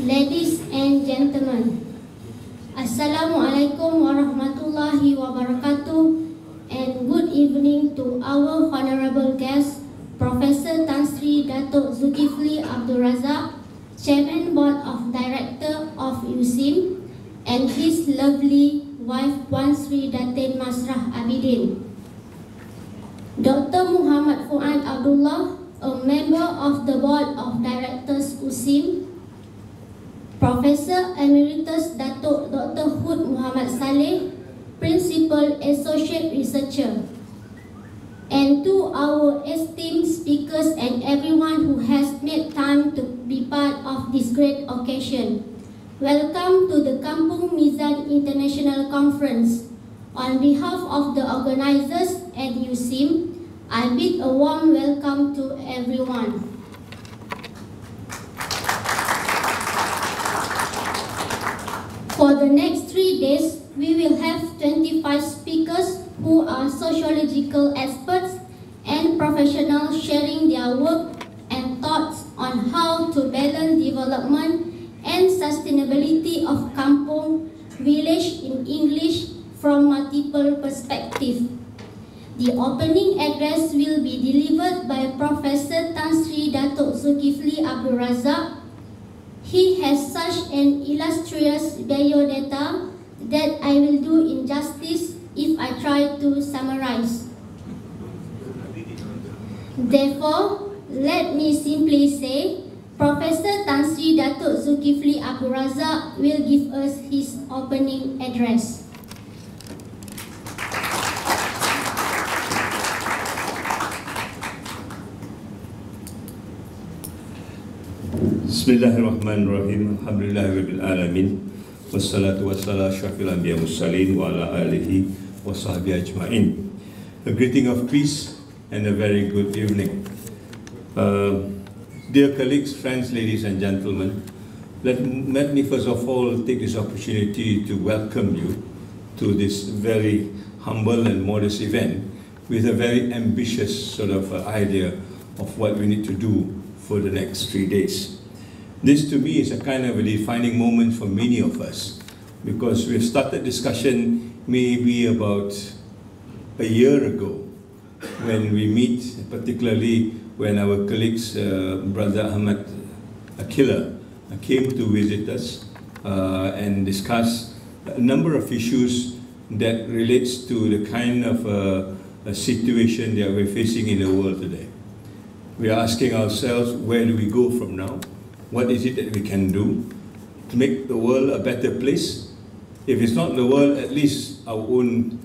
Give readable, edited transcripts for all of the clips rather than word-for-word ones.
Ladies and gentlemen, Assalamualaikum warahmatullahi wabarakatuh, and good evening to our honorable guest, Professor Tan Sri Datuk Zulkifli Abdul Razak, Chairman Board of Director of USIM, and his lovely wife Puan Sri Datin Masrah Abidin. Dr. Muhammad Fuad Abdullah, a member of the Board of Directors USIM, Professor Emeritus Datuk Dr. Hud Muhammad Saleh, Principal Associate Researcher, and to our esteemed speakers and everyone who has made time to be part of this great occasion. Welcome to the Kampung Mizan International Conference. On behalf of the organizers and USIM, I bid a warm welcome to everyone. For the next 3 days, we will have 25 speakers who are sociological experts and professionals sharing their work and thoughts on how to balance development and sustainability of kampung village in English from multiple perspectives. The opening address will be delivered by Professor Tan Sri Datuk Zulkifli Abdul Razak. He has such an illustrious biodata that I will do injustice if I try to summarize. Therefore, let me simply say, Professor Tan Sri Datuk Zulkifli Abdul Razak will give us his opening address. Bismillahirrahmanirrahim. Alhamdulillahirabbil alamin. Wassalatu wassalamu syafil anbiya mursalin wa ala alihi wa sahbihi ajma'in. A greeting of peace and a very good evening. Dear colleagues, friends, ladies and gentlemen, let me first of all take this opportunity to welcome you to this very humble and modest event with a very ambitious sort of idea of what we need to do for the next 3 days. This to me is a kind of a defining moment for many of us, because we've started discussion maybe about a year ago when we meet, particularly when our colleagues, Brother Ahmad Akila, came to visit us and discuss a number of issues that relates to the kind of a situation that we're facing in the world today. We are asking ourselves, where do we go from now? What is it that we can do to make the world a better place? If it's not the world, at least our own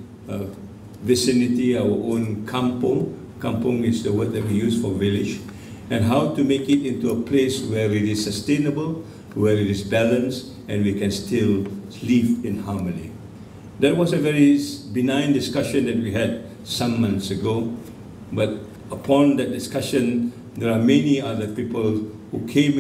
vicinity, our own kampung. Kampung is the word that we use for village. And how to make it into a place where it is sustainable, where it is balanced, and we can still live in harmony. That was a very benign discussion that we had some months ago. But upon that discussion, there are many other people who came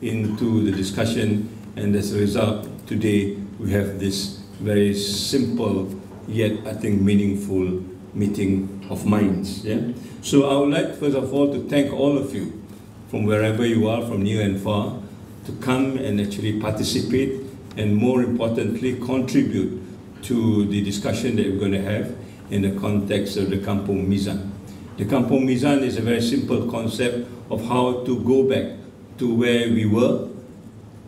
into the discussion, and as a result, today we have this very simple yet I think meaningful meeting of minds. Yeah? So I would like first of all to thank all of you from wherever you are, from near and far, to come and actually participate and more importantly contribute to the discussion that we're going to have in the context of the Kampung Mizan. The Kampung Mizan is a very simple concept of how to go back to where we were,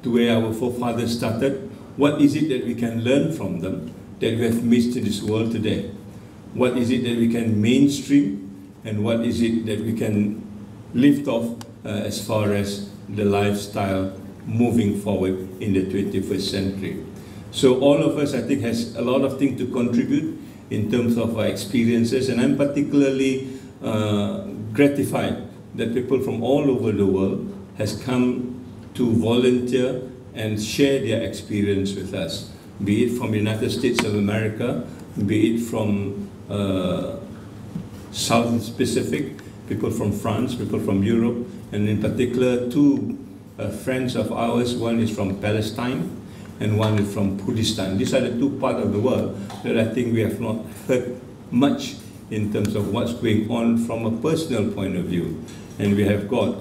to where our forefathers started. What is it that we can learn from them that we have missed in this world today? What is it that we can mainstream, and what is it that we can lift off as far as the lifestyle moving forward in the 21st century? So all of us, I think, has a lot of things to contribute in terms of our experiences, and I'm particularly gratified that people from all over the world has come to volunteer and share their experience with us, be it from the United States of America, be it from South Pacific, people from France, people from Europe, and in particular two friends of ours. One is from Palestine and one is from Kurdistan. These are the two parts of the world that I think we have not heard much in terms of what's going on from a personal point of view. And we have got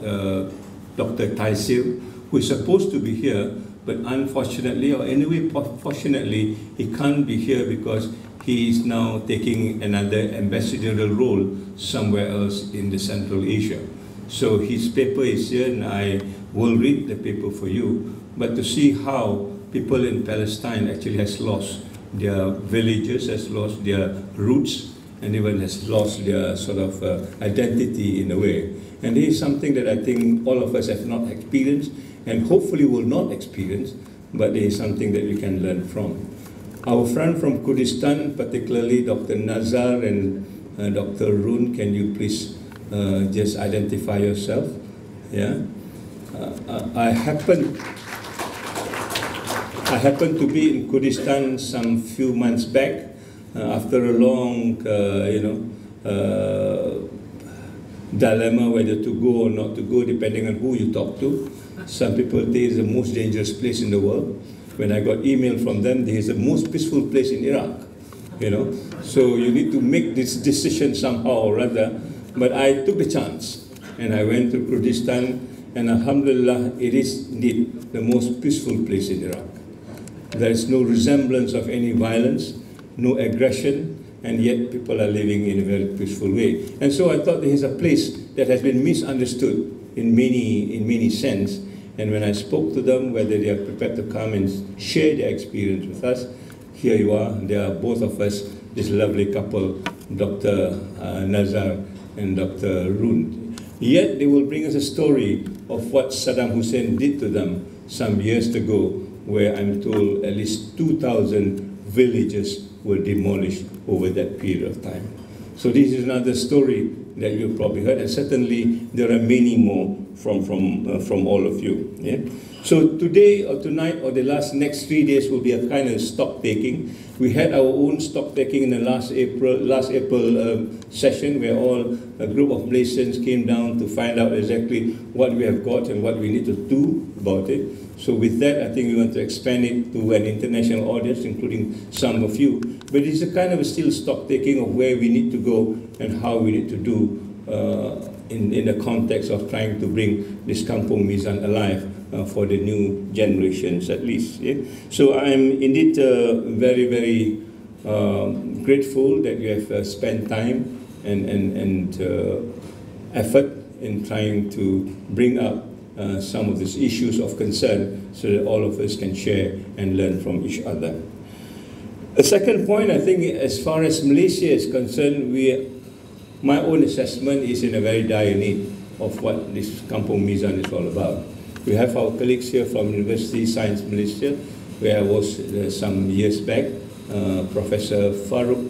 Dr. Taisir, who is supposed to be here, but unfortunately, or anyway, fortunately, he can't be here because he is now taking another ambassadorial role somewhere else in the Central Asia. So his paper is here, and I will read the paper for you, but to see how people in Palestine actually has lost their villages, has lost their roots, and even has lost their sort of identity in a way. And this is something that I think all of us have not experienced, and hopefully will not experience, but it is something that we can learn from. Our friend from Kurdistan, particularly Dr. Nazar and Dr. Run, can you please just identify yourself? Yeah. I happened to be in Kurdistan some few months back after a long, dilemma whether to go or not to go, depending on who you talk to. Some people say it's the most dangerous place in the world. When I got email from them, this is the most peaceful place in Iraq. So you need to make this decision somehow or other. But I took the chance, and I went to Kurdistan, and alhamdulillah, it is indeed the most peaceful place in Iraq. There is no resemblance of any violence, no aggression, and yet people are living in a very peaceful way. And so I thought there is a place that has been misunderstood in many sense. And when I spoke to them, whether they are prepared to come and share their experience with us, here you are. They are both of us, this lovely couple, Dr. Nazar and Dr. Run. Yet they will bring us a story of what Saddam Hussein did to them some years ago, where I'm told at least 2,000 villages were demolished over that period of time. So this is another story that you've probably heard, and certainly there are many more from all of you. Yeah? So today or tonight or the next 3 days will be a kind of stock taking. We had our own stock taking in the last April session, where a group of Malaysians came down to find out exactly what we have got and what we need to do about it. So with that, I think we want to expand it to an international audience, including some of you. But it's a kind of a still stock taking of where we need to go and how we need to do in the context of trying to bring this Kampung Mizan alive for the new generations at least. Yeah? So I'm indeed very, very grateful that you have spent time and effort in trying to bring up some of these issues of concern so that all of us can share and learn from each other. A second point, I think, as far as Malaysia is concerned, my own assessment is in a very dire need of what this Kampung Mizan is all about. We have our colleagues here from University, Sains Malaysia, where I was some years back. Professor Farouk,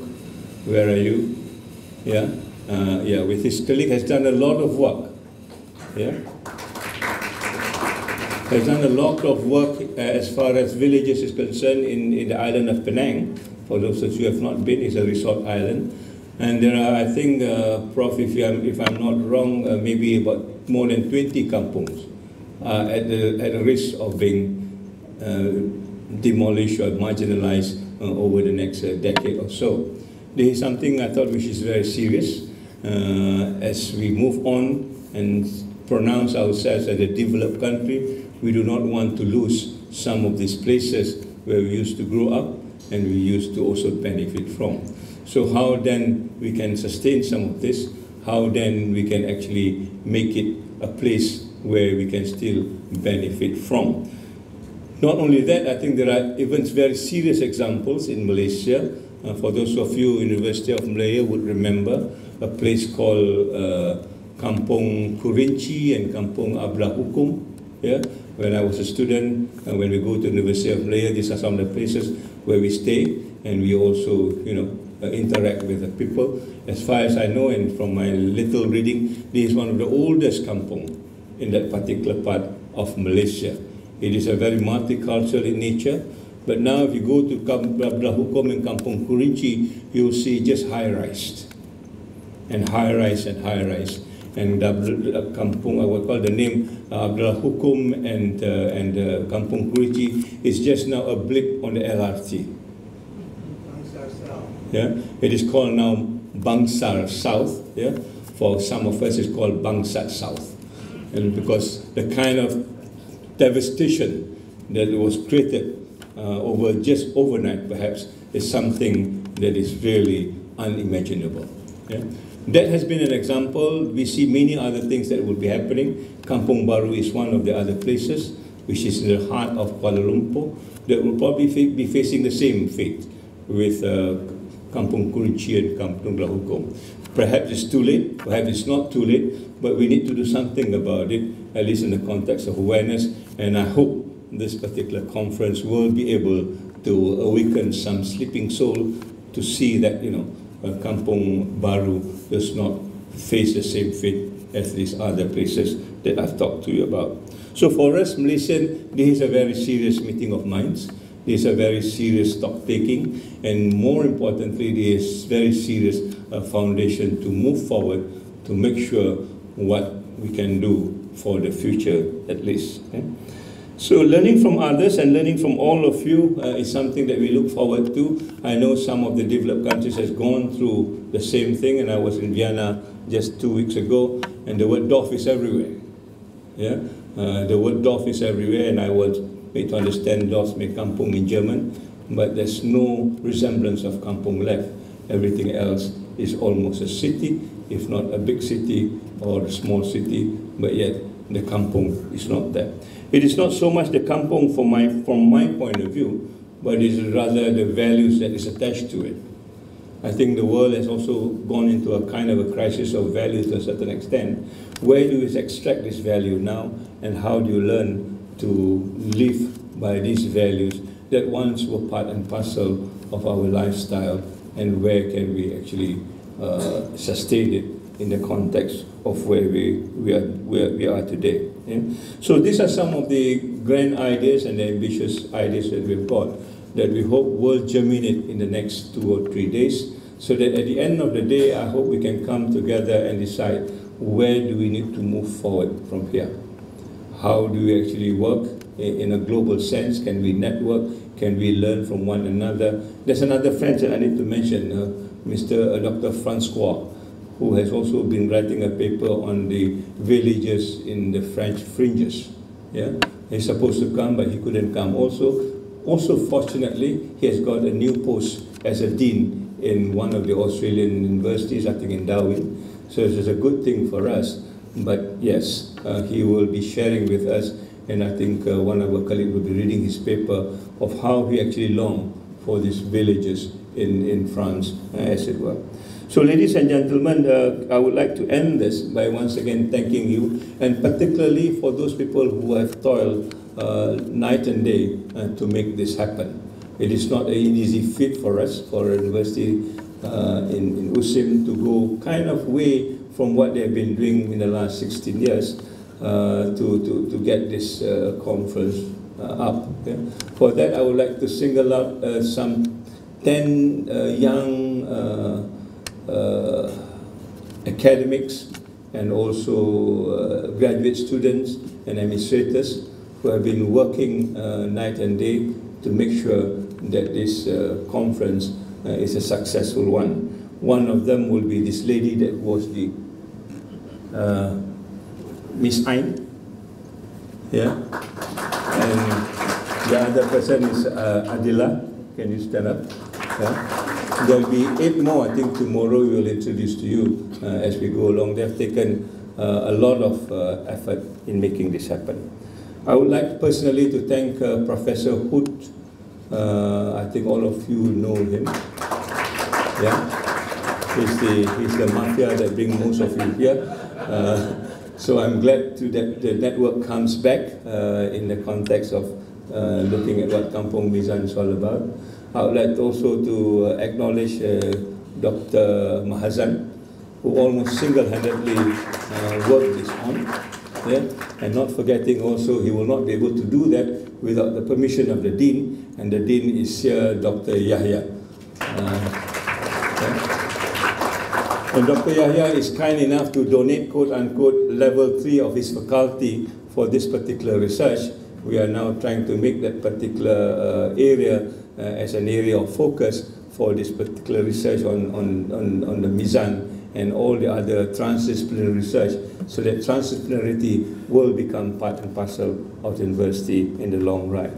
where are you? Yeah, with his colleague has done a lot of work. Yeah, has done a lot of work as far as villages is concerned in the island of Penang. For those of you who have not been, it's a resort island. And there are, I think, Prof, if I'm not wrong, maybe about more than 20 kampungs at the risk of being demolished or marginalized over the next decade or so. This is something I thought which is very serious as we move on and pronounce ourselves as a developed country. We do not want to lose some of these places where we used to grow up and we used to also benefit from. So how then we can sustain some of this? How then we can actually make it a place where we can still benefit from? Not only that, I think there are even very serious examples in Malaysia. For those of you, University of Malaya would remember a place called Kampung Kurinci and Kampung Abdullah Hukum. Yeah? When I was a student, when we go to University of Malaya, these are some of the places where we stay, and we also, interact with the people. As far as I know, and from my little reading, this is one of the oldest kampung in that particular part of Malaysia. It is a very multicultural in nature, but now if you go to Abdullah Hukum and Kampung Kurinci, you will see just high-rise, and high-rise and high-rise. And Kampung, I would call the name Abdullah Hukum and Kampung Kurinci is just now a blip on the LRT. Yeah, it is called now Bangsar South. Yeah, for some of us it's called Bangsat South, and because the kind of devastation that was created just overnight, perhaps, is something that is really unimaginable. Yeah? That has been an example. We see many other things that will be happening. Kampung Baru is one of the other places, which is in the heart of Kuala Lumpur, that will probably be facing the same fate with Kampung Kunci and Kampung Lahukum. Perhaps it's too late, perhaps it's not too late, but we need to do something about it, at least in the context of awareness, and I hope this particular conference will be able to awaken some sleeping soul to see that, Kampung Baru does not face the same fate as these other places that I've talked to you about. So for us, Malaysian, this is a very serious meeting of minds. This is a very serious stock taking, and more importantly, this is very serious foundation to move forward to make sure what we can do for the future, at least. Okay? So learning from others and learning from all of you is something that we look forward to. I know some of the developed countries has gone through the same thing, and I was in Vienna just 2 weeks ago, and the word Dorf is everywhere. Yeah, the word Dorf is everywhere, and I was made to understand Dorf means Kampung in German, but there's no resemblance of Kampung left. Everything else is almost a city, if not a big city or a small city, but yet the Kampung is not there. It is not so much the Kampung from my point of view, but it is rather the values that is attached to it. I think the world has also gone into a kind of a crisis of values to a certain extent. Where do we extract this value now, and how do you learn to live by these values that once were part and parcel of our lifestyle, and where can we actually sustain it in the context of where we are today. Yeah? So these are some of the grand ideas and the ambitious ideas that we've got that we hope will germinate in the next 2 or 3 days, so that at the end of the day, I hope we can come together and decide where do we need to move forward from here. How do we actually work in a global sense? Can we network? Can we learn from one another? There's another friend that I need to mention, Dr. Francois, who has also been writing a paper on the villages in the French fringes. Yeah? He's supposed to come, but he couldn't come. Also, fortunately, he has got a new post as a dean in one of the Australian universities, I think in Darwin. So this is a good thing for us. But yes, he will be sharing with us, and I think one of our colleagues will be reading his paper of how he actually longed for these villages in France, as it were. So ladies and gentlemen, I would like to end this by once again thanking you, and particularly for those people who have toiled night and day to make this happen. It is not an easy feat for us, for a university in USIM, to go kind of way from what they've been doing in the last 16 years to get this conference up. Okay? For that, I would like to single out some 10 young academics and also graduate students and administrators who have been working night and day to make sure that this conference is a successful one. One of them will be this lady that was the Miss Ain, yeah, and the other person is Adila. Can you stand up? Yeah. There will be 8 more, I think tomorrow we will introduce to you as we go along. They have taken a lot of effort in making this happen. I would like personally to thank Professor Hood. I think all of you know him. Yeah, he's the mafia that brings most of you here. So I'm glad that the network comes back in the context of looking at what Kampung Mizan is all about. I would like also to acknowledge Dr. Mahazan, who almost single-handedly worked this on. Yeah? And not forgetting also, he will not be able to do that without the permission of the Dean, and the Dean is here, Dr. Yahya. And Dr. Yahya is kind enough to donate, quote-unquote, level 3 of his faculty for this particular research. We are now trying to make that particular area as an area of focus for this particular research on the Mizan and all the other transdisciplinary research, so that transdisciplinarity will become part and parcel of the university in the long run.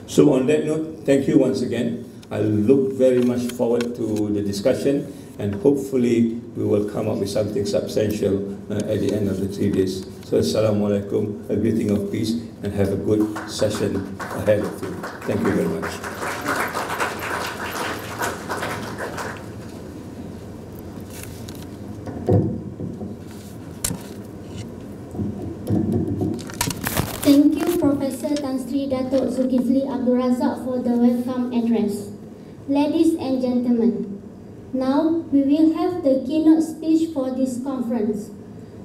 So on that note, thank you once again. I look very much forward to the discussion, and hopefully we will come up with something substantial at the end of the 3 days. So Assalamualaikum, a greeting of peace, and have a good session ahead of you. Thank you very much. Thank you, Professor Tan Sri Datuk Zulkifli Abdul Razak, for the welcome address. Ladies and gentlemen, now we will have the keynote speech for this conference.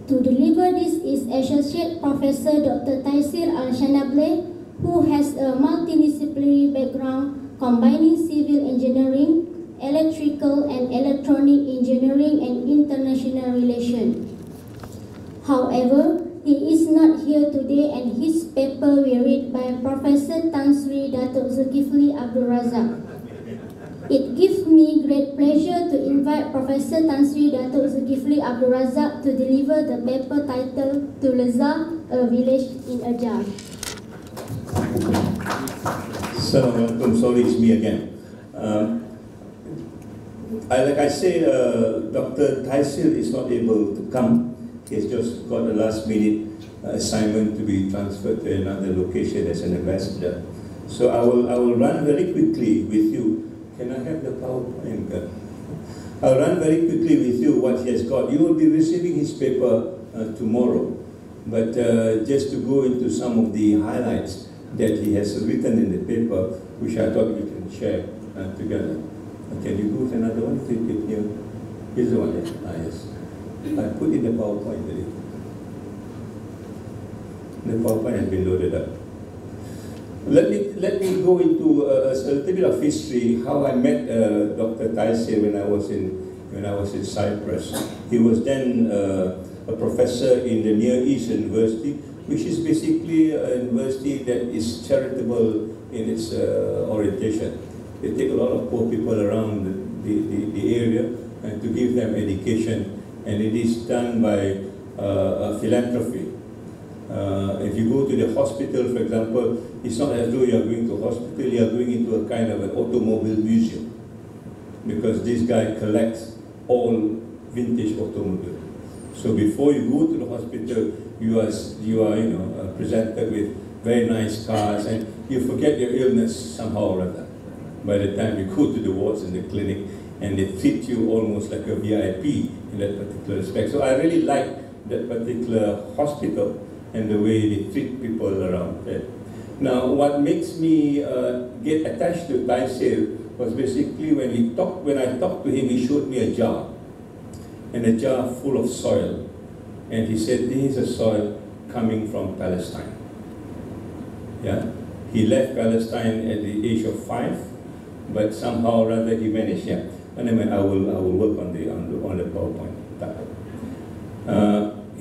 To deliver this is Associate Professor Dr. Taisir Al-Shanable, who has a multidisciplinary background combining civil engineering, electrical and electronic engineering, and international relations. However, he is not here today, and his paper will be read by Professor Tan Sri Datuk Zulkifli Abdul Razak. It gives me great pleasure to invite Professor Tan Sri Datuk Zulkifli Abdul Razak to deliver the paper titled To Leza, a Village in a Jar. Assalamualaikum, sorry, it's me again. Like I said, Dr. Taisir is not able to come. He has just got a last minute assignment to be transferred to another location as an ambassador. So I will run very quickly with you. Can I have the PowerPoint? I'll run very quickly with you what he has got. You will be receiving his paper tomorrow. But just to go into some of the highlights that he has written in the paper, which I thought we can share together. Can you go with another one? Here's the one. Yes. I put in the PowerPoint already. The PowerPoint has been loaded up. Let me go into a little bit of history. How I met Dr. Taisir when I was in Cyprus. He was then a professor in the Near East University, which is basically a university that is charitable in its orientation. They take a lot of poor people around the area and to give them education, and it is done by philanthropy. If you go to the hospital, for example, it's not as though you are going to a hospital, you are going into a kind of an automobile museum, because this guy collects all vintage automobiles. So before you go to the hospital, you are presented with very nice cars, and you forget your illness somehow or other. By the time you go to the wards in the clinic, and they treat you almost like a VIP in that particular respect. So I really like that particular hospital and the way they treat people around there. Now, what makes me get attached to Taisir was basically when I talked to him, he showed me a jar, and a jar full of soil. And he said, this is a soil coming from Palestine. Yeah? He left Palestine at the age of 5, but somehow or other he managed, yeah. Anyway, I will work on the PowerPoint.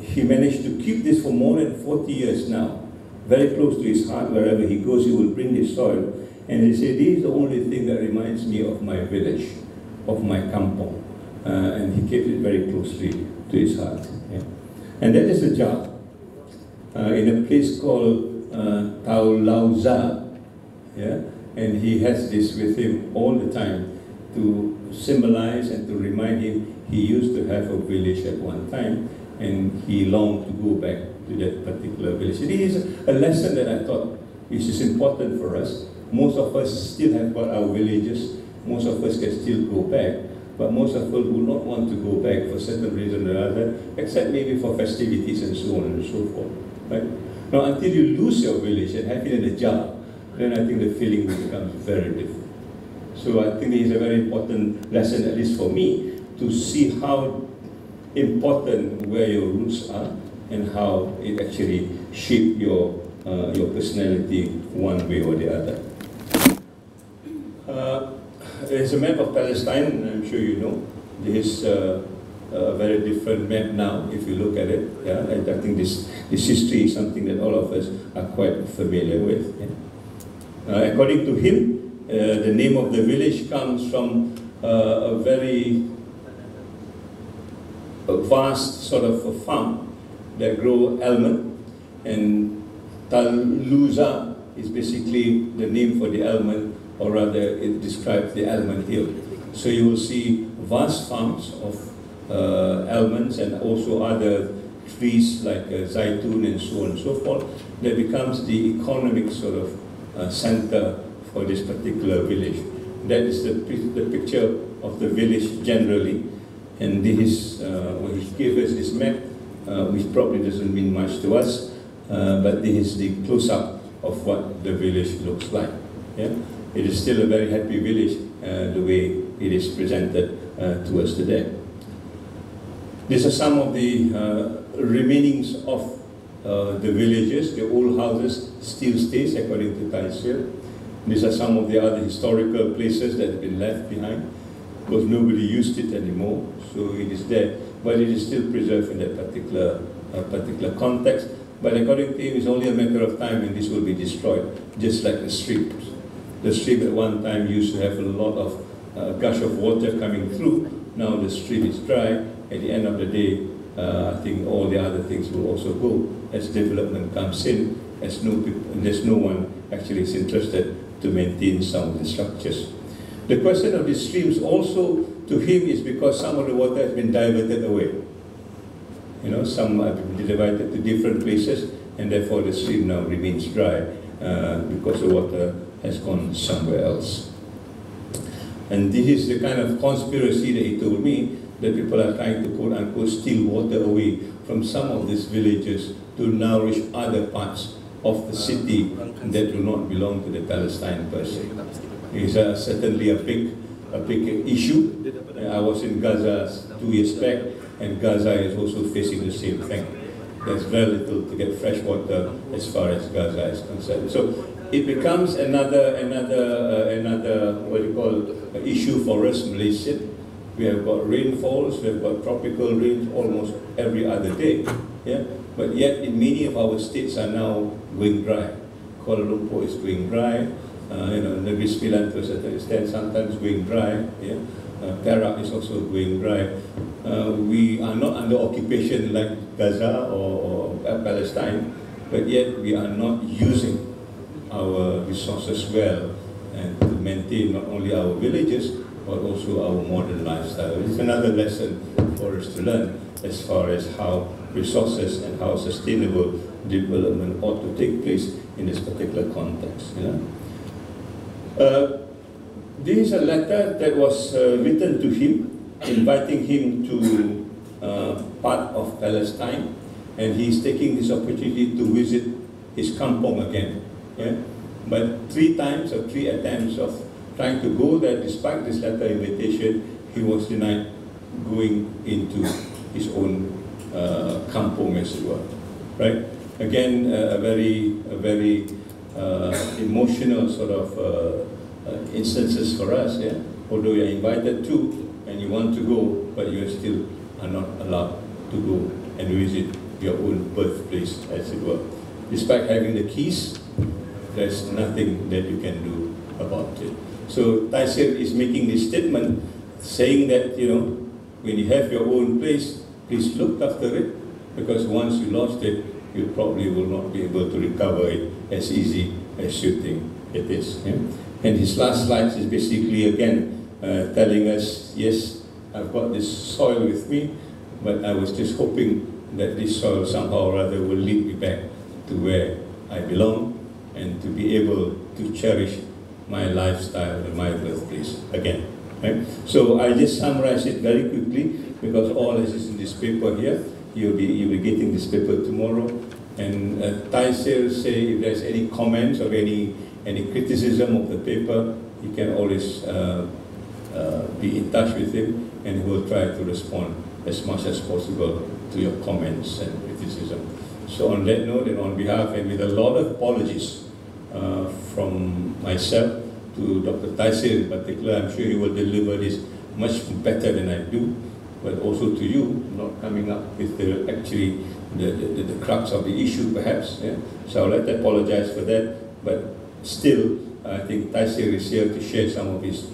He managed to keep this for more than 40 years now, very close to his heart. Wherever he goes, he will bring this soil. And he said, this is the only thing that reminds me of my village, of my kampung. And he kept it very closely to his heart. Yeah. And that is a jar in a place called Taulauza. Yeah? And he has this with him all the time to symbolize and to remind him he used to have a village at one time, and he longed to go back to that particular village. It is a lesson that I thought is important for us. Most of us still have got our villages, most of us can still go back, but most of us will not want to go back for certain reason or other, except maybe for festivities and so on and so forth. Right? Now, until you lose your village and have it in a jar, then I think the feeling will become very different. So I think it is a very important lesson, at least for me, to see how important where your roots are and how it actually shapes your personality one way or the other. There's a map of Palestine, I'm sure you know. There's a very different map now, if you look at it. Yeah? And I think this history is something that all of us are quite familiar with. Yeah? According to him, the name of the village comes from a very a vast sort of a farm that grow almond, and Taluza is basically the name for the almond, or rather it describes the almond hill. So you will see vast farms of almonds and also other trees like zaitun and so on and so forth. That becomes the economic sort of center for this particular village. That is the picture of the village generally. And this is, when he gave us this map, which probably doesn't mean much to us, but this is the close-up of what the village looks like. Yeah? It is still a very happy village, the way it is presented to us today. These are some of the remainings of the villages. The old houses still stays according to Canselor. These are some of the other historical places that have been left behind, because nobody used it anymore, so it is there, but it is still preserved in that particular context. But according to him, it's only a matter of time when this will be destroyed, just like the stream. The stream at one time used to have a lot of gush of water coming through. Now the stream is dry. At the end of the day, I think all the other things will also go as development comes in, as there's no one actually is interested to maintain some of the structures. The question of the streams also to him is because some of the water has been diverted away. You know, some have been diverted to different places, and therefore the stream now remains dry because the water has gone somewhere else. And this is the kind of conspiracy that he told me, that people are trying to quote-unquote steal water away from some of these villages to nourish other parts of the city that do not belong to the Palestine per se. It's certainly a big issue. I was in Gaza 2 years back, and Gaza is also facing the same thing. There's very little to get fresh water as far as Gaza is concerned. So it becomes another what do you call issue for us, Malaysia. We have got rainfalls, we have got tropical rains almost every other day. Yeah? But yet in many of our states are now going dry. Kuala Lumpur is going dry. Negeri Sembilan to a certain extent sometimes going dry. Yeah? Perak is also going dry. We are not under occupation like Gaza or Palestine, but yet we are not using our resources well and to maintain not only our villages but also our modern lifestyle. It's another lesson for us to learn as far as how resources and how sustainable development ought to take place in this particular context. This is a letter that was written to him, inviting him to part of Palestine, and he's taking this opportunity to visit his kampung again. Yeah? But 3 times or 3 attempts of trying to go there, despite this letter invitation, he was denied going into his own kampung, as it were. Right? Again, a very emotional sort of instances for us. Yeah? Although you are invited to and you want to go, but you still are not allowed to go and visit your own birthplace, as it were. Despite having the keys, there's nothing that you can do about it. So Taisir is making this statement saying that, when you have your own place, please look after it, because once you lost it, you probably will not be able to recover it as easy as you think it is. Yeah? And his last slides is basically again telling us, yes, I've got this soil with me, but I was just hoping that this soil somehow or other will lead me back to where I belong and to be able to cherish my lifestyle and my birthplace again. Right? So I just summarize it very quickly, because all this is in this paper here. You'll be getting this paper tomorrow. And Taisir say if there's any comments or any criticism of the paper, you can always be in touch with him, and he will try to respond as much as possible to your comments and criticism. So on that note, and on behalf and with a lot of apologies from myself to Dr. Taisir in particular, I'm sure he will deliver this much better than I do, but also to you, not coming up with the crux of the issue perhaps. Yeah? So I'd like to apologize for that, but still, I think Taisir is here to share some of his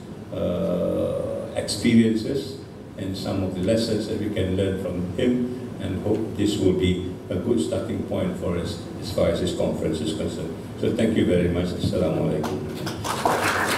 experiences and some of the lessons that we can learn from him, and hope this will be a good starting point for us as far as this conference is concerned. So thank you very much. Assalamu alaikum.